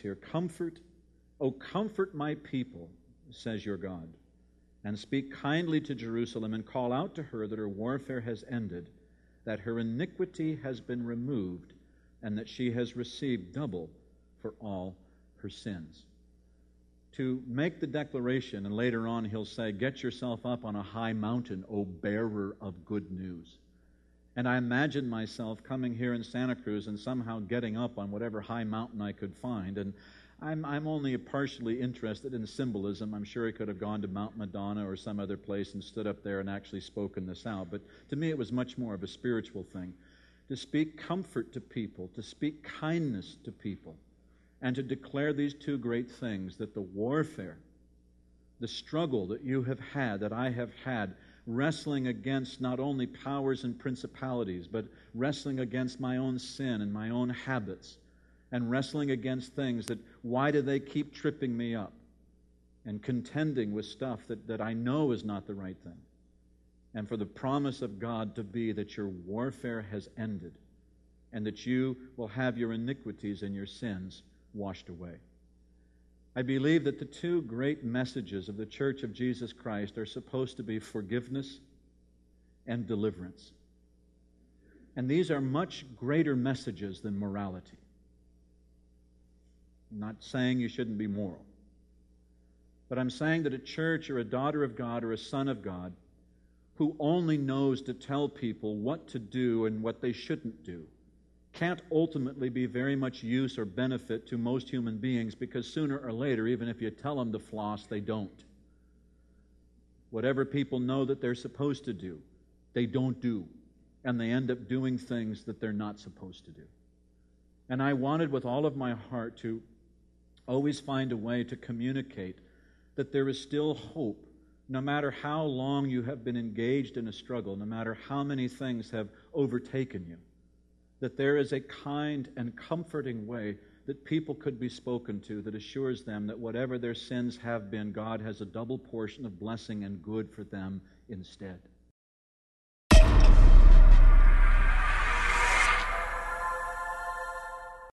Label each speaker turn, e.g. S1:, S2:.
S1: here, "Comfort, O comfort my people, says your God, and speak kindly to Jerusalem, and call out to her that her warfare has ended, that her iniquity has been removed, and that she has received double for all her sins." To make the declaration, and later on he'll say, "Get yourself up on a high mountain, O bearer of good news." And I imagine myself coming here in Santa Cruz and somehow getting up on whatever high mountain I could find. And I'm only partially interested in symbolism. I'm sure he could have gone to Mount Madonna or some other place and stood up there and actually spoken this out. But to me it was much more of a spiritual thing. To speak comfort to people, to speak kindness to people, and to declare these two great things, that the warfare, the struggle that you have had, that I have had, wrestling against not only powers and principalities, but wrestling against my own sin and my own habits, and wrestling against things that, why do they keep tripping me up? And contending with stuff that I know is not the right thing. And for the promise of God to be that your warfare has ended, and that you will have your iniquities and your sins washed away. I believe that the two great messages of the Church of Jesus Christ are supposed to be forgiveness and deliverance. And these are much greater messages than morality. I'm not saying you shouldn't be moral. But I'm saying that a church or a daughter of God or a son of God who only knows to tell people what to do and what they shouldn't do can't ultimately be very much use or benefit to most human beings, because sooner or later, even if you tell them to floss, they don't. Whatever people know that they're supposed to do, they don't do. And they end up doing things that they're not supposed to do. And I wanted with all of my heart to always find a way to communicate that there is still hope, no matter how long you have been engaged in a struggle, no matter how many things have overtaken you, that there is a kind and comforting way that people could be spoken to that assures them that whatever their sins have been, God has a double portion of blessing and good for them instead.